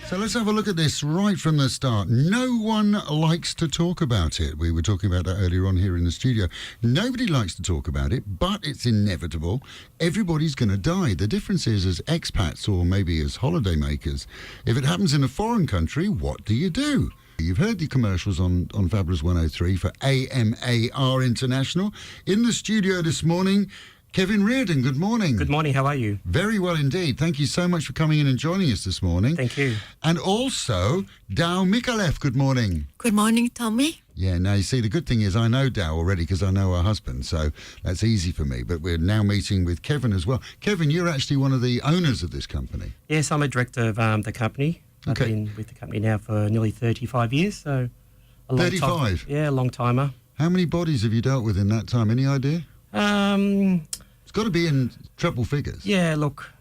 So let's have a look at this right from the start. No one likes to talk about it. We were talking about that earlier on here in the studio. Nobody likes to talk about it, but it's inevitable. Everybody's going to die. The difference is, as expats or maybe as holiday makers, if it happens in a foreign country, what do you do? You've heard the commercials on Fabulous 103 for AMAR International. In the studio this morning, Kevin Reardon, good morning. Good morning, how are you? Very well indeed. Thank you so much for coming in and joining us this morning. Thank you. And also, Dow Mikalev, good morning. Good morning, Tommy. Yeah, now you see, the good thing is I know Dow already because I know her husband, so that's easy for me. But we're now meeting with Kevin as well. Kevin, you're actually one of the owners of this company. Yes, I'm a director of the company. Okay. I've been with the company now for nearly 35 years, so a long 35? time. Yeah, a long timer. How many bodies have you dealt with in that time? Any idea? It's got to be in triple figures. Yeah, look,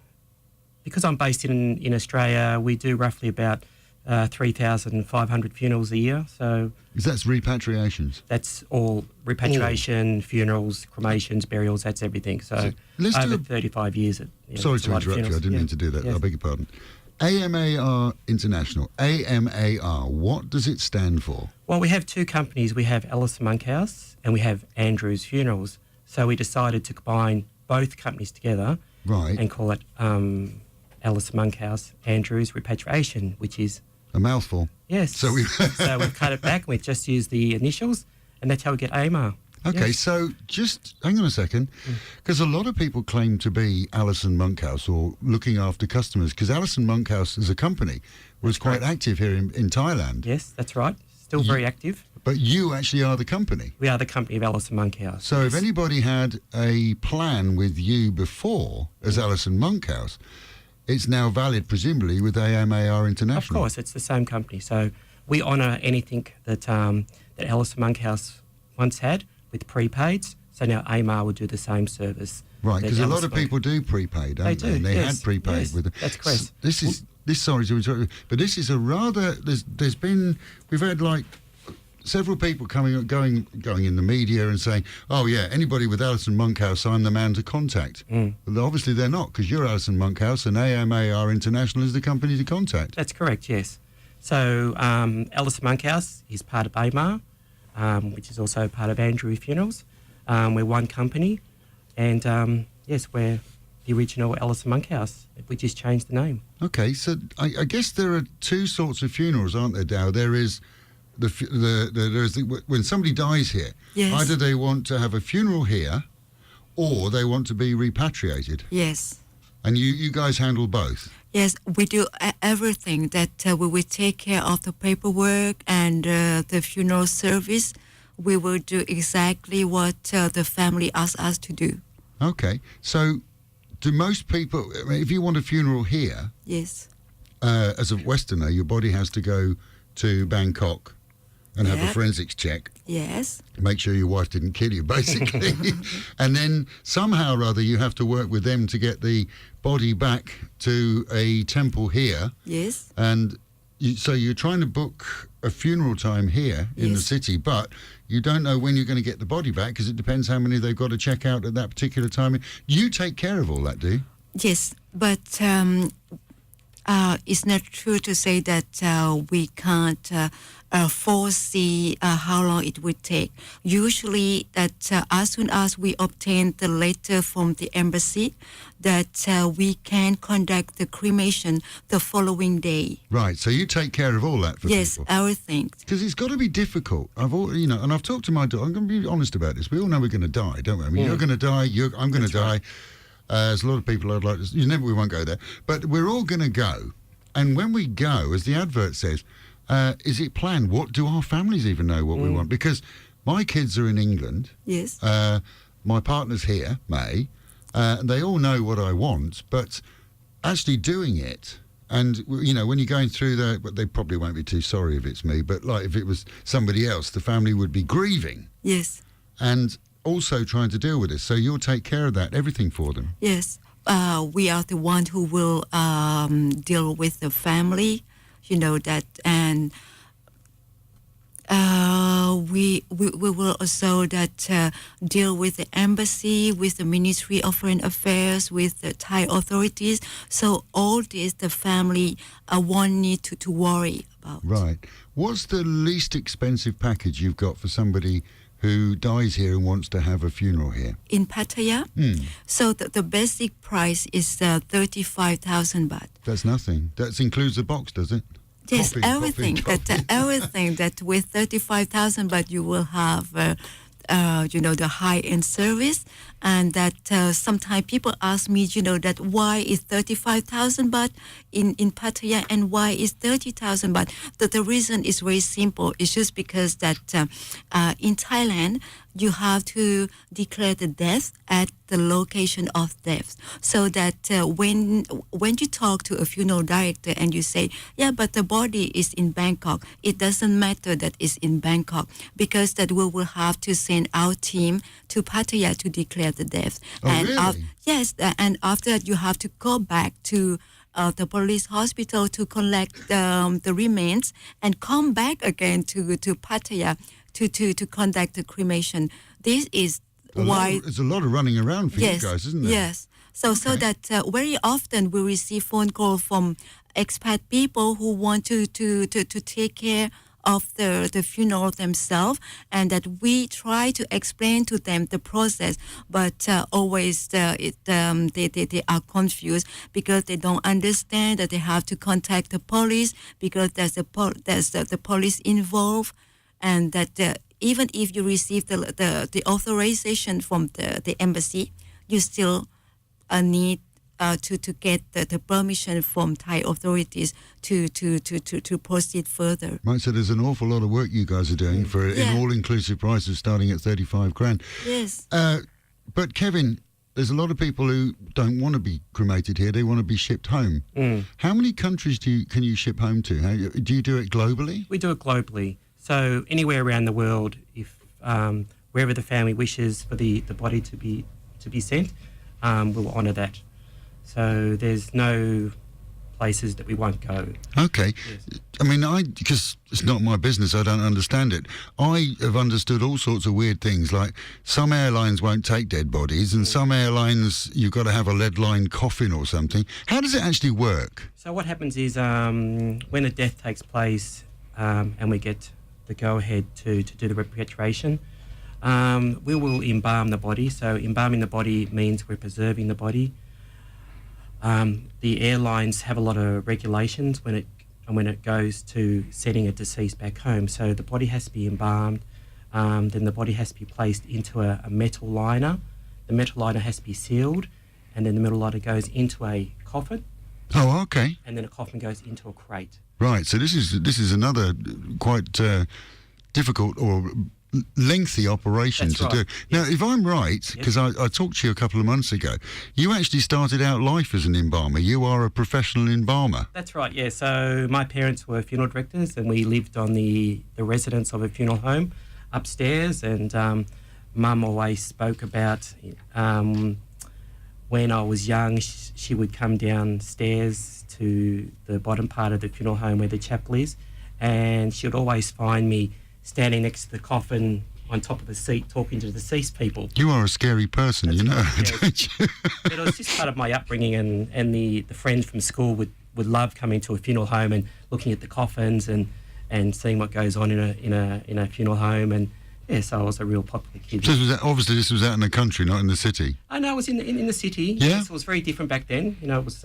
because I'm based in Australia, we do roughly about 3,500 funerals a year. So That's repatriations. that's all repatriation, funerals, cremations, burials, that's everything. So let's do over 35 years. Sorry to interrupt you, I didn't mean to do that. Yes. I beg your pardon. AMAR International, AMAR, what does it stand for? Well, we have two companies. We have Alice Monkhouse and we have Andrews Funerals. So we decided to combine both companies together, Right. and call it Alice Monkhouse Andrews Repatriation, which is A mouthful. yes. So we've cut it back. We've just used the initials, and that's how we get AMAR. Okay, Yes. so just hang on a second, because a lot of people claim to be Alison Monkhouse or looking after customers, because Alison Monkhouse as a company was quite active here in Thailand. Yes, that's right. Still very active. But you actually are the company. We are the company of Alice Monkhouse. So if anybody had a plan with you before as Alison Monkhouse, it's now valid, presumably, with AMAR International. Of course, it's the same company. So we honour anything that that Alice Monkhouse once had with prepaids. So now AMAR will do the same service. Right, because a Alice lot of people do prepaid, don't they? They do, And they yes, had prepaid yes, with them. that's correct. Sorry to interrupt you, but this is a rather. We've had like several people going in the media and saying, "Oh yeah, anybody with Alison Monkhouse, I'm the man to contact." Well, obviously they're not, because you're Alison Monkhouse and AMAR International is the company to contact. That's correct, yes. So Alice Monkhouse is part of AMAR, which is also part of Andrew Funerals. We're one company, and yes, we're the original Alice Monkhouse. We just changed the name. Okay, so I guess there are two sorts of funerals, aren't there, Dow? There is when somebody dies here, Yes. either they want to have a funeral here or they want to be repatriated. Yes. And you guys handle both? Yes, we do everything that we will take care of the paperwork and the funeral service. We will do exactly what the family asks us to do. Okay, so do most people, I mean, if you want a funeral here, Yes. as a Westerner, your body has to go to Bangkok and have a Yep. forensics check. Yes. Make sure your wife didn't kill you, basically. And then somehow or other you have to work with them to get the body back to a temple here. Yes. And so you're trying to book a funeral time here in the Yes. city, but you don't know when you're going to get the body back because it depends how many they've got to check out at that particular time. You take care of all that, do you? Yes, but it's not true to say that we can't foresee how long it would take. Usually, that as soon as we obtain the letter from the embassy, that we can conduct the cremation the following day. Right, so you take care of all that for Yes, people. everything. Because it's got to be difficult. And I've talked to my daughter. I'm going to be honest about this. We all know we're going to die, don't we? I mean, you're going to die. I'm going to die. There's a lot of people I'd like to. We won't go there, but we're all going to go. And when we go, as the advert says, is it planned? What do our families even know what we want? Because my kids are in England. Yes. My partner's here, May. And they all know what I want, but actually doing it. And, when you're going through but they probably won't be too sorry if it's me, but like if it was somebody else, the family would be grieving. Yes. And also trying to deal with this. So you'll take care of that, everything for them. Yes. We are the one who will deal with the family, that, and we will also deal with the embassy, with the Ministry of Foreign Affairs, with the Thai authorities. So all this the family won't need to worry about. Right. What's the least expensive package you've got for somebody who dies here and wants to have a funeral here? In Pattaya, so the basic price is 35,000 baht. That's nothing. That includes the box, does it? Yes, Coffee, everything. coffee. Everything that with 35,000 baht you will have, the high-end service, and that sometimes people ask me, that why is 35,000 baht in Pattaya and why is 30,000 baht? The reason is very simple. It's just because that in Thailand you have to declare the death at the location of death, so that when you talk to a funeral director and you say, yeah, but the body is in Bangkok, it doesn't matter that it's in Bangkok, because that we will have to send our team to Pattaya to declare the death. Oh, and really? Yes, and after that you have to go back to the police hospital to collect the remains and come back again to Pattaya to conduct the cremation. This is why There's a lot of running around for you guys, isn't there? Yes. So that very often we receive phone call from expat people who want to take care of the funeral themselves, and that we try to explain to them the process, but always they are confused because they don't understand that they have to contact the police because there's the police involved, and that even if you receive the authorization from the embassy, you still need to get the permission from Thai authorities to proceed further. Right, so there's an awful lot of work you guys are doing for an all-inclusive price of starting at 35 grand. Yes. But Kevin, there's a lot of people who don't want to be cremated here. They want to be shipped home. How many countries can you ship home to? Do you do it globally? We do it globally. So anywhere around the world, if wherever the family wishes for the body to be sent, we'll honour that. So there's no places that we won't go. Okay. Yes. I mean, because it's not my business, I don't understand it. I have understood all sorts of weird things, like some airlines won't take dead bodies, and some airlines you've got to have a lead-lined coffin or something. How does it actually work? So what happens is when a death takes place and we get the go-ahead to do the repatriation, we will embalm the body. So embalming the body means we're preserving the body. The airlines have a lot of regulations when it goes to sending a deceased back home. So the body has to be embalmed, then the body has to be placed into a metal liner. The metal liner has to be sealed, and then the metal liner goes into a coffin. Oh, okay. And then a coffin goes into a crate. Right, so this is another quite difficult or lengthy operation That's to right. do. Now, if I'm right, because I talked to you a couple of months ago, you actually started out life as an embalmer. You are a professional embalmer. That's right, yeah. So my parents were funeral directors, and we lived on the residence of a funeral home upstairs, and Mum always spoke about when I was young, she would come downstairs to the bottom part of the funeral home where the chapel is, and she would always find me standing next to the coffin on top of the seat talking to the deceased people. You are a scary person, That's you know, right, yeah. don't you? But it was just part of my upbringing, and the friends from school would love coming to a funeral home and looking at the coffins and seeing what goes on in a funeral home, and yeah, so I was a real popular kid. So obviously this was out in the country, not in the city. I know, it was in the city. Yeah. Yes, it was very different back then. You know, it was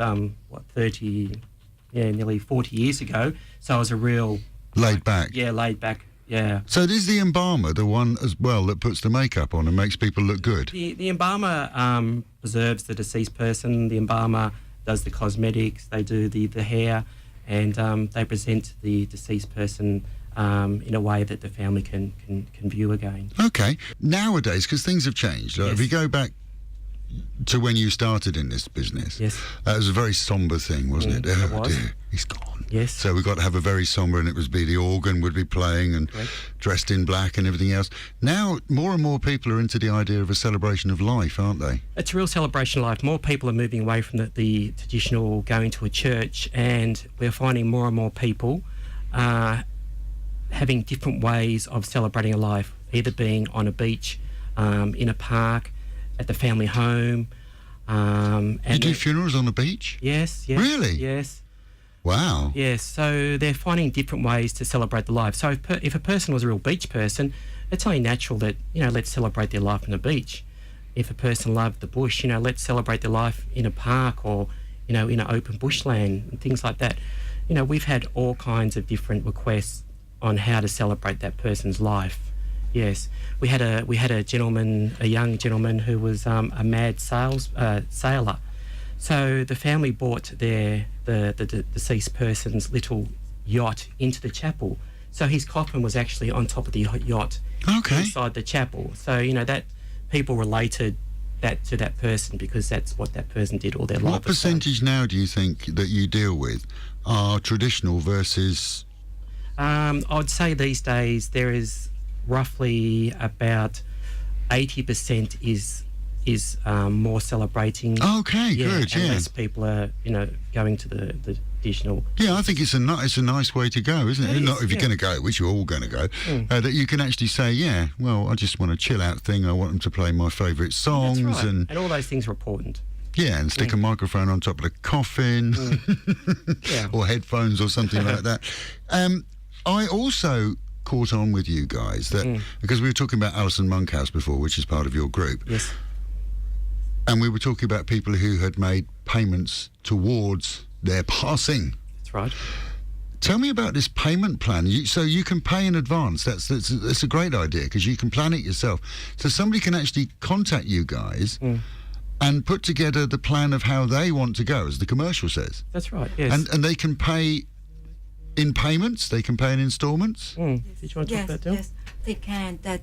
nearly 40 years ago. So I was a real Laid back. Yeah, laid back. Yeah. So is the embalmer the one as well that puts the makeup on and makes people look good? The embalmer preserves the deceased person. The embalmer does the cosmetics. They do the hair, and they present the deceased person in a way that the family can view again. Okay. Nowadays, because things have changed, Yes. if you go back to when you started in this business, Yes. it was a very sombre thing, wasn't it? it Oh, was. dear, he's gone. Yes. So we've got to have a very sombre, and it was the organ would be playing and Correct. dressed in black and everything else. Now, more and more people are into the idea of a celebration of life, aren't they? It's a real celebration of life. More people are moving away from the traditional going to a church, and we're finding more and more people having different ways of celebrating a life, either being on a beach, in a park, at the family home. And you do funerals on the beach? Yes. Really? Yes. Wow. Yes, so they're finding different ways to celebrate the life. So if a person was a real beach person, it's only natural that, let's celebrate their life on the beach. If a person loved the bush, let's celebrate their life in a park or, in an open bushland and things like that. We've had all kinds of different requests on how to celebrate that person's life. Yes, we had a gentleman, a young gentleman who was a mad sailor. So the family brought the deceased person's little yacht into the chapel. So his coffin was actually on top of the yacht inside the chapel. So, that people related that to that person because that's what that person did all their life. What percentage now do you think that you deal with are traditional versus... I would say these days there is roughly about 80% is more celebrating. Okay, good, and yeah. less people are, going to the traditional. Yeah, I think it's a nice way to go, isn't it? It Not is, if you're yeah. going to go, which you're all going to go, that you can actually say, yeah, well, I just want a chill out thing. I want them to play my favourite songs. That's right. And all those things are important. yeah, and stick a microphone on top of the coffin Yeah. or headphones or something like that. I also caught on with you guys that because we were talking about Alison Monkhouse before, which is part of your group. Yes. And we were talking about people who had made payments towards their passing. That's right. Tell me about this payment plan. So you can pay in advance. That's a great idea because you can plan it yourself. So somebody can actually contact you guys and put together the plan of how they want to go, as the commercial says. That's right. Yes. And they can pay in payments. They can pay in instalments. Did you want to talk about that, Del? Yes, they can. That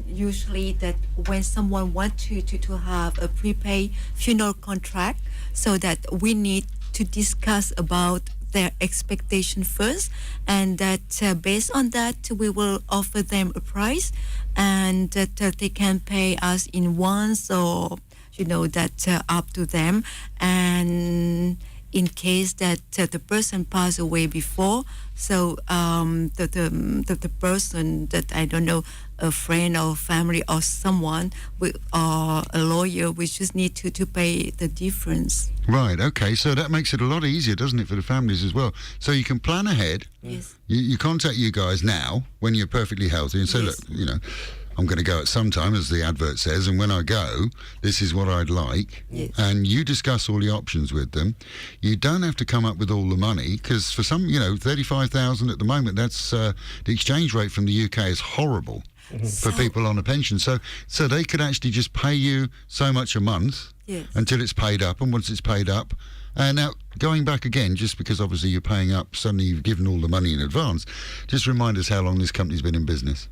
usually that when someone wants to have a prepaid funeral contract, so that we need to discuss about their expectation first, and that based on that we will offer them a price, and that they can pay us in once or that up to them. And in case that the person passed away before, so the person that I don't know, a friend or family or someone or a lawyer, we just need to pay the difference. Right, okay, so that makes it a lot easier, doesn't it, for the families as well? So you can plan ahead. Yes. You contact you guys now when you're perfectly healthy and say, Yes. look, I'm going to go at some time, as the advert says, and when I go, this is what I'd like. Yes. And you discuss all the options with them. You don't have to come up with all the money, because for some, 35,000 at the moment, that's the exchange rate from the UK is horrible for people on a pension. So they could actually just pay you so much a month Yes. until it's paid up, and once it's paid up, and now going back again, just because obviously you're paying up, suddenly you've given all the money in advance, just remind us how long this company's been in business.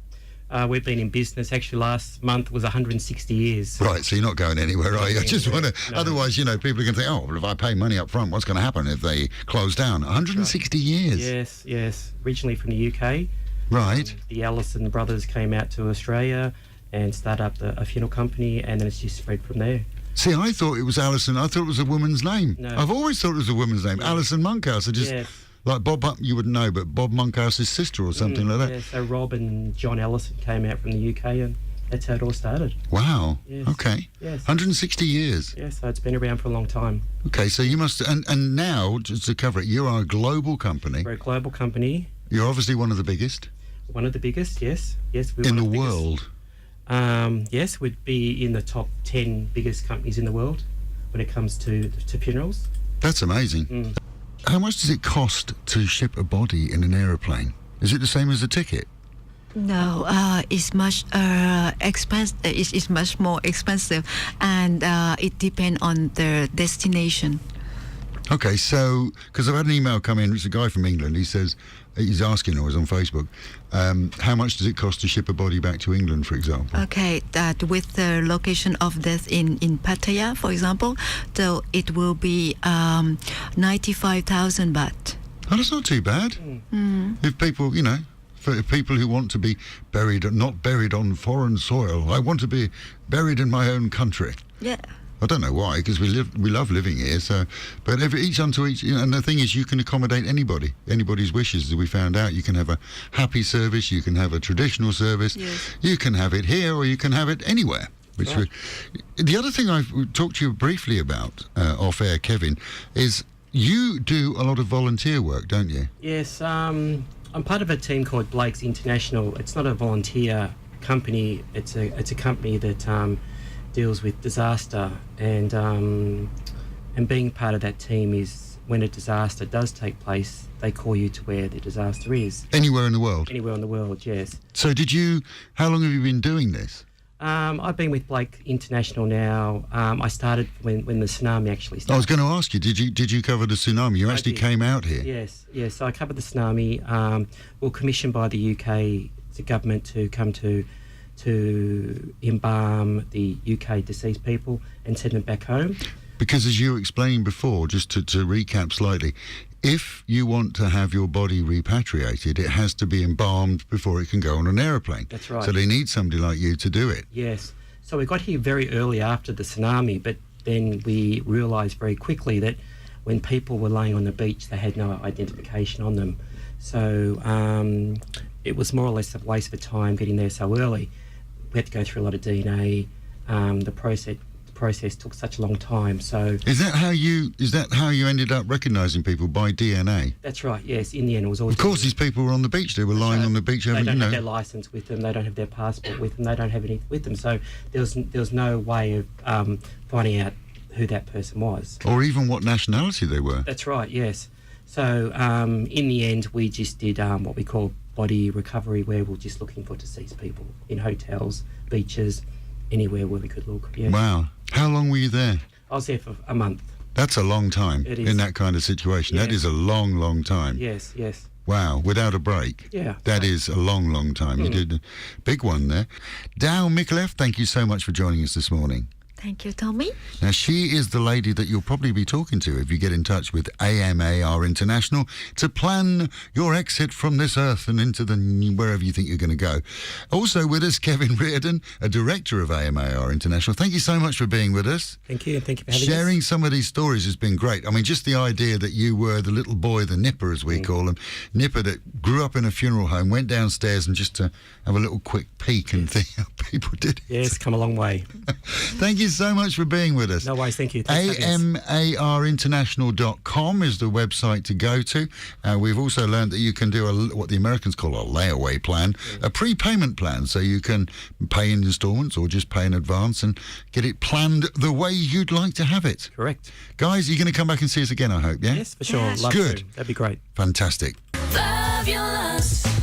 We've been in business. Actually, last month was 160 years. Right, so you're not going anywhere, are you? I just want to... No. Otherwise, people are going to think, oh, well, if I pay money up front, what's going to happen if they close down? 160 years. Yes. Originally from the UK. Right. The Allison brothers came out to Australia and started up a funeral company, and then it's just spread from there. See, I thought it was Alison. I thought it was a woman's name. No. I've always thought it was a woman's name. Alison Monkhouse. I just... Yes. Like Bob, you wouldn't know, but Bob Monkhouse's sister or something like that. Yeah, so Rob and John Ellison came out from the UK, and that's how it all started. Wow. Yes. Okay. Yes. 160 years. Yeah, so it's been around for a long time. Okay, so you must... And now, just to cover it, you are a global company. We're a global company. You're obviously one of the biggest One of the biggest, yes. Yes, we're in one the of biggest. world. Yes, we'd be in the top 10 biggest companies in the world when it comes to funerals. That's amazing. How much does it cost to ship a body in an aeroplane? Is it the same as a ticket? No, it's much expensive. It's much more expensive, and it depends on the destination. Okay, so, because I've had an email come in, it's a guy from England, he says, he's asking, or was on Facebook, how much does it cost to ship a body back to England, for example? Okay, that with the location of death in Pattaya, for example, so it will be 95,000 baht. Oh, that's not too bad. If people, for people who want to be buried, not buried on foreign soil, I want to be buried in my own country. Yeah. I don't know why, because we love living here. So, but each unto each. And the thing is, you can accommodate anybody's wishes. As we found out, you can have a happy service, you can have a traditional service, Yes. you can have it here, or you can have it anywhere. Which Right. the other thing I've talked to you briefly about off air, Kevin, is you do a lot of volunteer work, don't you? Yes, I'm part of a team called Blake's International. It's not a volunteer company. It's a company that deals with disaster, and being part of that team is when a disaster does take place, they call you to where the disaster is. Anywhere in the world. Anywhere in the world, yes. So how long have you been doing this? I've been with Blake International now. I started when the tsunami actually started. I was going to ask you, did you cover the tsunami? You I actually did. came out here. Yes. So I covered the tsunami. We were commissioned by the UK, the government, to come to embalm the UK deceased people and send them back home. Because as you explained before, just to recap slightly, if you want to have your body repatriated, it has to be embalmed before it can go on an aeroplane. That's right. So they need somebody like you to do it. Yes. So we got here very early after the tsunami, but then we realised very quickly that when people were laying on the beach, they had no identification on them. So it was more or less a waste of time getting there so early. We had to go through a lot of DNA. The process took such a long time. So Is that how you ended up recognising people, by DNA? that's right. Yes. In the end, it was all. Of course, these people were on the beach. They were lying on the beach, They having, don't you have their know. license with them. They don't have their passport with them. They don't have anything with them. So there was no way of finding out who that person was. Or even what nationality they were. That's right. Yes. So in the end, we just did what we call body recovery, where we're just looking for deceased people in hotels, beaches, anywhere where we could look. Yeah. Wow. How long were you there? I was there for a month. That's a long time It is. in that kind of situation. That Yeah. is a long, long time. Yes. Wow, without a break. Yeah. That is a long, long time. You did a big one there. Dow Mikulev, thank you so much for joining us this morning. Thank you, Tommy. Now, she is the lady that you'll probably be talking to if you get in touch with AMAR International to plan your exit from this earth and into wherever you think you're going to go. Also with us, Kevin Reardon, a director of AMAR International. Thank you so much for being with us. Thank you, and thank you for having Sharing us. some of these stories has been great. I mean, just the idea that you were the little boy, the nipper as we call him, nipper that grew up in a funeral home, went downstairs and just to have a little quick peek and think how people did it. Yes, come a long way. Thank you so much for being with us. No worries. Thank you. Thanks for having us. AMARinternational.com is the website to go to. We've also learned that you can do what the Americans call a layaway plan, a prepayment plan, so you can pay in installments or just pay in advance and get it planned the way you'd like to have it. Correct. Guys, you're going to come back and see us again, I hope, yeah? Yes, for sure. Yes. Love Good. to. That'd be great. Fantastic. Fabulous.